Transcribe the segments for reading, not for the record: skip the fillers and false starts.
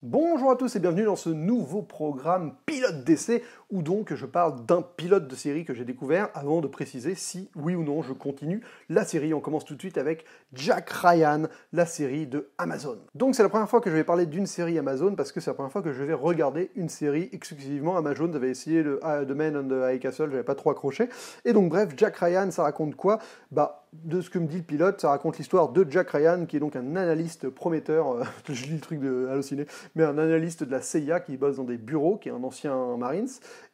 Bonjour à tous et bienvenue dans ce nouveau programme pilote d'essai où donc je parle d'un pilote de série que j'ai découvert avant de préciser si oui ou non je continue la série. On commence tout de suite avec Jack Ryan, la série de Amazon. Donc c'est la première fois que je vais parler d'une série Amazon parce que c'est la première fois que je vais regarder une série exclusivement Amazon. J'avais essayé The Man on the High Castle, j'avais pas trop accroché. Et donc bref, Jack Ryan, ça raconte quoi? De ce que me dit le pilote, ça raconte l'histoire de Jack Ryan, qui est donc un analyste prometteur, je lis le truc de halluciné, mais un analyste de la CIA qui bosse dans des bureaux, qui est un ancien Marines,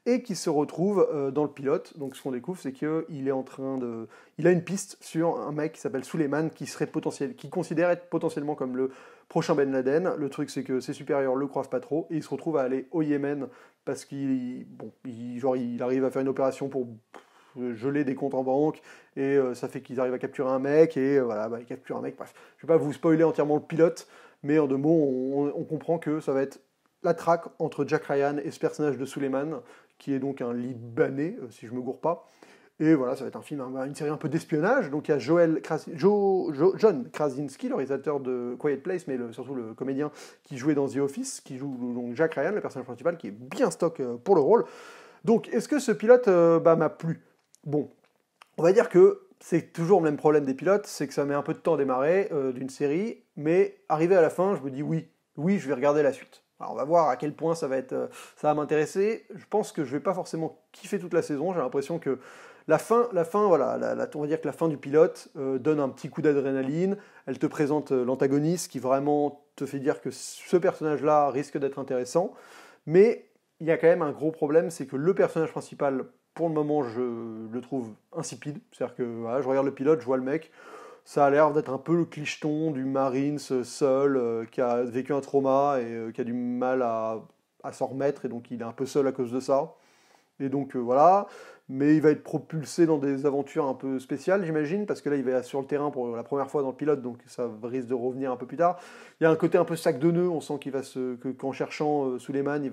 et qui se retrouve dans le pilote. Donc ce qu'on découvre, c'est qu'il est en train de... Il a une piste sur un mec qui s'appelle Suleiman, qui considère être potentiellement comme le prochain Ben Laden. Le truc, c'est que ses supérieurs le croivent pas trop, et il se retrouve à aller au Yémen, parce il arrive à faire une opération pour geler des comptes en banque, et ça fait qu'ils arrivent à capturer un mec, et voilà, ils capturent un mec. Bref, je vais pas vous spoiler entièrement le pilote, mais en deux mots, on comprend que ça va être la traque entre Jack Ryan et ce personnage de Suleiman, qui est donc un Libanais, si je me gourre pas. Et voilà, ça va être un film, une série un peu d'espionnage. Donc il y a John Krasinski, le réalisateur de Quiet Place, mais surtout le comédien qui jouait dans The Office, qui joue donc Jack Ryan, le personnage principal, qui est bien stock pour le rôle. Donc est-ce que ce pilote m'a plu? Bon, on va dire que c'est toujours le même problème des pilotes, c'est que ça met un peu de temps à démarrer d'une série, mais arrivé à la fin, je me dis oui, je vais regarder la suite. Alors on va voir à quel point ça va m'intéresser. Je pense que je vais pas forcément kiffer toute la saison. J'ai l'impression que la fin, voilà, on va dire que la fin du pilote donne un petit coup d'adrénaline. Elle te présente l'antagoniste qui vraiment te fait dire que ce personnage-là risque d'être intéressant, mais il y a quand même un gros problème, c'est que le personnage principal, pour le moment, je le trouve insipide. C'est-à-dire que voilà, je regarde le pilote, je vois le mec, ça a l'air d'être un peu le clicheton du Marines seul, qui a vécu un trauma et qui a du mal à s'en remettre, et donc il est un peu seul à cause de ça. Et donc voilà, mais il va être propulsé dans des aventures un peu spéciales, j'imagine, parce que là il va sur le terrain pour la première fois dans le pilote, donc ça risque de revenir un peu plus tard. Il y a un côté un peu sac de nœuds, on sent qu'en cherchant Suleiman,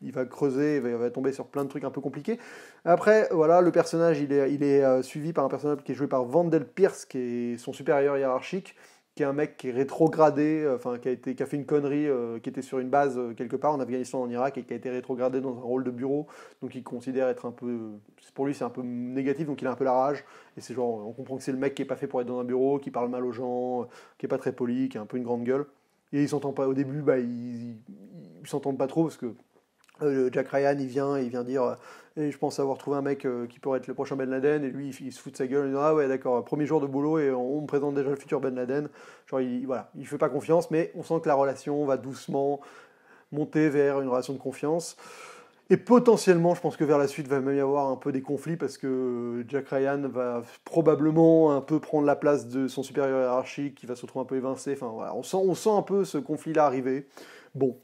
il va creuser, il va tomber sur plein de trucs un peu compliqués. Après, voilà, le personnage, il est suivi par un personnage qui est joué par Vandel Pierce, qui est son supérieur hiérarchique, qui est un mec qui est rétrogradé, qui a fait une connerie, qui était sur une base quelque part en Afghanistan, en Irak, et qui a été rétrogradé dans un rôle de bureau, donc il considère être un peu, pour lui c'est un peu négatif, donc il a un peu la rage, et c'est genre, on comprend que c'est le mec qui est pas fait pour être dans un bureau, qui parle mal aux gens, qui est pas très poli, qui a un peu une grande gueule, et il s'entend pas, au début, ils s'entendent pas trop, parce que Jack Ryan, il vient dire et je pense avoir trouvé un mec qui pourrait être le prochain Ben Laden, et lui il se fout de sa gueule, il dit ah ouais d'accord, premier jour de boulot et on me présente déjà le futur Ben Laden. Genre voilà, il fait pas confiance, mais on sent que la relation va doucement monter vers une relation de confiance. Et potentiellement, je pense que vers la suite, va même y avoir un peu des conflits parce que Jack Ryan va probablement un peu prendre la place de son supérieur hiérarchique, qui va se retrouver un peu évincé. Enfin voilà, on sent un peu ce conflit-là arriver. Bon,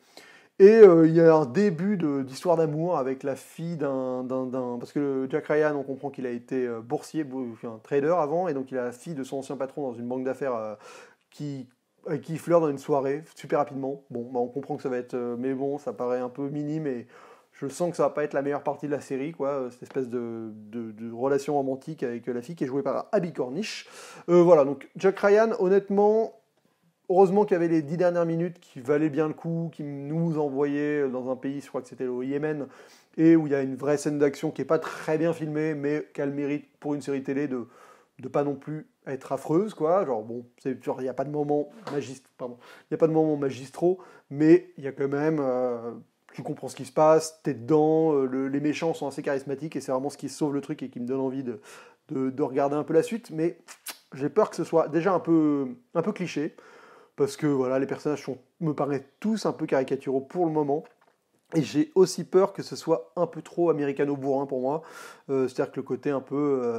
et il y a un début d'histoire d'amour avec la fille Parce que Jack Ryan, on comprend qu'il a été boursier, enfin, trader avant, et donc il a la fille de son ancien patron dans une banque d'affaires avec qui il flirte dans une soirée, super rapidement. Bon, on comprend que ça va être... mais bon, ça paraît un peu minime, et je sens que ça va pas être la meilleure partie de la série, quoi, cette espèce de relation romantique avec la fille qui est jouée par Abby Cornish. Voilà, donc Jack Ryan, honnêtement... Heureusement qu'il y avait les 10 dernières minutes qui valaient bien le coup, qui nous envoyaient dans un pays, je crois que c'était au Yémen, et où il y a une vraie scène d'action qui n'est pas très bien filmée, mais qui a le mérite pour une série télé de pas non plus être affreuse, quoi. Genre, bon, il n'y a pas de moments magistraux, mais il y a quand même... tu comprends ce qui se passe, t'es dedans, les méchants sont assez charismatiques, et c'est vraiment ce qui sauve le truc et qui me donne envie de regarder un peu la suite, mais j'ai peur que ce soit déjà un peu cliché, parce que voilà, les personnages me paraissent tous un peu caricaturaux pour le moment, et j'ai aussi peur que ce soit un peu trop américano-bourrin pour moi, c'est-à-dire que le côté un peu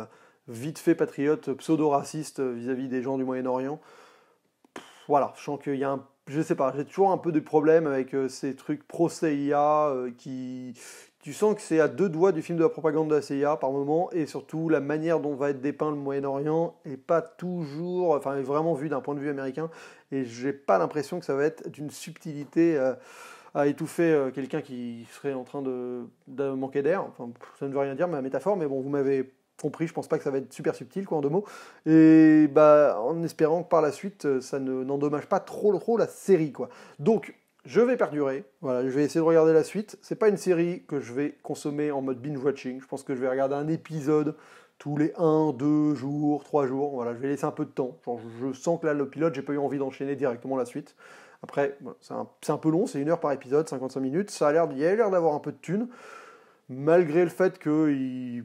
vite fait patriote, pseudo-raciste vis-à-vis des gens du Moyen-Orient, voilà, je sens qu'il y a je sais pas, j'ai toujours un peu de problème avec ces trucs pro-CIA qui... Tu sens que c'est à deux doigts du film de la propagande de la CIA par moment, et surtout la manière dont va être dépeint le Moyen-Orient est pas toujours, enfin est vraiment vu d'un point de vue américain, et j'ai pas l'impression que ça va être d'une subtilité à étouffer quelqu'un qui serait en train de manquer d'air. Enfin, ça ne veut rien dire, ma métaphore, mais bon, vous m'avez compris, je pense pas que ça va être super subtil, quoi, en deux mots. Et en espérant que par la suite, ça n'endommage pas trop la série, quoi. Donc, je vais perdurer. Voilà, je vais essayer de regarder la suite. C'est pas une série que je vais consommer en mode binge-watching. Je pense que je vais regarder un épisode tous les 1, 2 jours, 3 jours. Voilà, je vais laisser un peu de temps. Genre, je sens que là, le pilote, j'ai pas eu envie d'enchaîner directement la suite. Après, voilà, c'est un peu long, c'est 1 heure par épisode, 55 minutes. Il y a l'air d'avoir un peu de thunes, malgré le fait que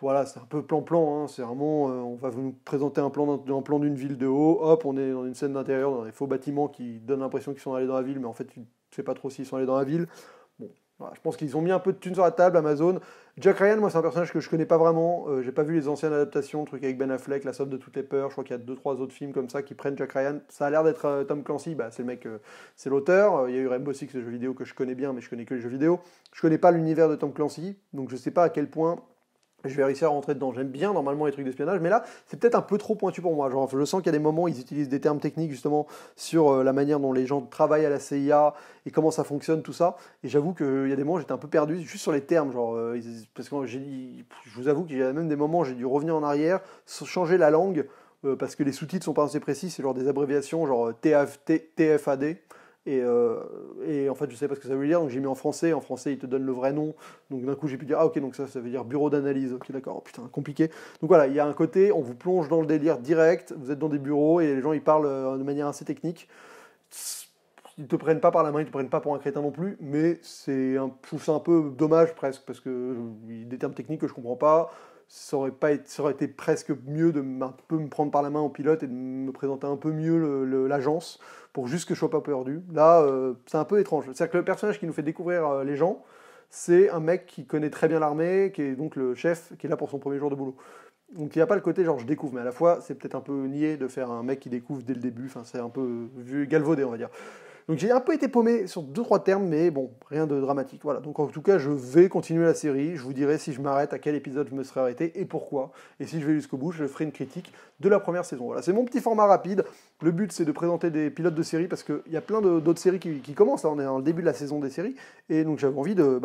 voilà, c'est un peu plan-plan. Hein, c'est vraiment, on va vous présenter un plan d'une ville de haut. Hop, on est dans une scène d'intérieur, dans des faux bâtiments qui donnent l'impression qu'ils sont allés dans la ville, mais en fait, tu ne sais pas trop s'ils sont allés dans la ville. Bon, voilà, je pense qu'ils ont mis un peu de thunes sur la table, Amazon. Jack Ryan, moi, c'est un personnage que je connais pas vraiment. J'ai pas vu les anciennes adaptations, le truc avec Ben Affleck, La Somme de toutes les peurs. Je crois qu'il y a 2-3 autres films comme ça qui prennent Jack Ryan. Ça a l'air d'être Tom Clancy, bah, c'est le mec, c'est l'auteur. Il y a eu Rainbow Six, le jeu vidéo que je connais bien, mais je connais que les jeux vidéo. Je connais pas l'univers de Tom Clancy, donc je sais pas à quel point je vais réussir à rentrer dedans. J'aime bien normalement les trucs d'espionnage, mais là, c'est peut-être un peu trop pointu pour moi. Genre, je sens qu'il y a des moments où ils utilisent des termes techniques justement sur la manière dont les gens travaillent à la CIA et comment ça fonctionne, tout ça. Et j'avoue qu'il y a des moments où j'étais un peu perdu juste sur les termes. Genre, parce que je vous avoue qu'il y a même des moments où j'ai dû revenir en arrière, changer la langue, parce que les sous-titres sont pas assez précis. C'est genre des abréviations, genre TFAD. Et en fait, je sais pas ce que ça veut dire, donc j'ai mis en français. En français, il te donne le vrai nom. Donc d'un coup, j'ai pu dire, ah ok, donc ça veut dire bureau d'analyse. Ok, d'accord, oh, putain, compliqué. Donc voilà, il y a un côté, on vous plonge dans le délire direct. Vous êtes dans des bureaux et les gens, ils parlent de manière assez technique. Ils te prennent pas par la main, ils te prennent pas pour un crétin non plus, mais je trouve ça un peu dommage presque, parce que des termes techniques que je comprends pas. Ça aurait été presque mieux de un peu me prendre par la main en pilote et de me présenter un peu mieux l'agence pour juste que je sois pas perdu. Là, c'est un peu étrange. C'est-à-dire que le personnage qui nous fait découvrir les gens, c'est un mec qui connaît très bien l'armée, qui est donc le chef, qui est là pour son premier jour de boulot. Donc il n'y a pas le côté genre je découvre, mais à la fois c'est peut-être un peu niais de faire un mec qui découvre dès le début, enfin c'est un peu galvaudé on va dire. Donc j'ai un peu été paumé sur 2-3 termes, mais bon, rien de dramatique. Voilà. Donc en tout cas, je vais continuer la série. Je vous dirai si je m'arrête, à quel épisode je me serai arrêté et pourquoi. Et si je vais jusqu'au bout, je ferai une critique de la première saison. Voilà, c'est mon petit format rapide. Le but, c'est de présenter des pilotes de série parce qu'il y a plein d'autres séries qui commencent. Là, on est dans le début de la saison des séries. Et donc j'avais envie de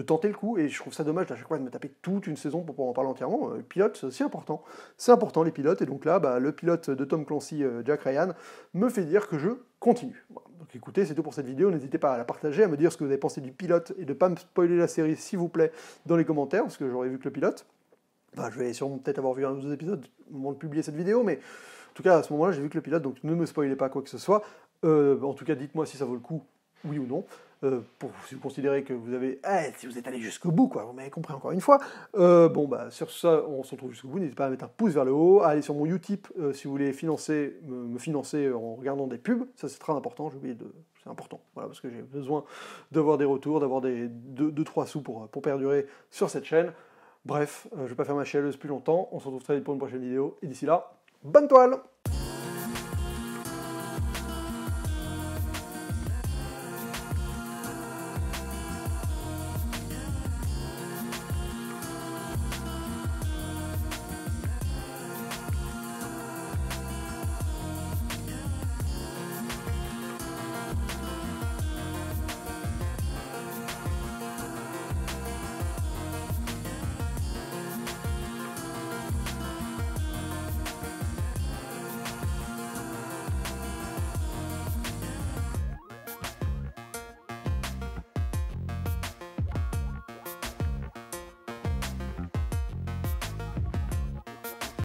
tenter le coup. Et je trouve ça dommage à chaque fois de me taper toute une saison pour pouvoir en parler entièrement. Le pilote, c'est aussi important. C'est important les pilotes. Et donc là, le pilote de Tom Clancy, Jack Ryan, me fait dire que je continue. Voilà. Donc écoutez, c'est tout pour cette vidéo. N'hésitez pas à la partager, à me dire ce que vous avez pensé du pilote et de ne pas me spoiler la série, s'il vous plaît, dans les commentaires, parce que j'aurais vu que le pilote. Enfin, je vais sûrement peut-être avoir vu un ou deux épisodes au moment de publier cette vidéo, mais en tout cas, à ce moment-là, j'ai vu que le pilote, donc ne me spoilez pas quoi que ce soit. En tout cas, dites-moi si ça vaut le coup, oui ou non. Si vous considérez que vous avez... si vous êtes allé jusqu'au bout, quoi, vous m'avez compris encore une fois. Sur ça, on se retrouve jusqu'au bout. N'hésitez pas à mettre un pouce vers le haut, à aller sur mon Utip si vous voulez me financer en regardant des pubs. Ça, c'est très important, c'est important, voilà, parce que j'ai besoin d'avoir des retours, d'avoir 2-3 sous pour perdurer sur cette chaîne. Bref, je ne vais pas faire ma chialeuse plus longtemps. On se retrouve très vite pour une prochaine vidéo. Et d'ici là, bonne toile!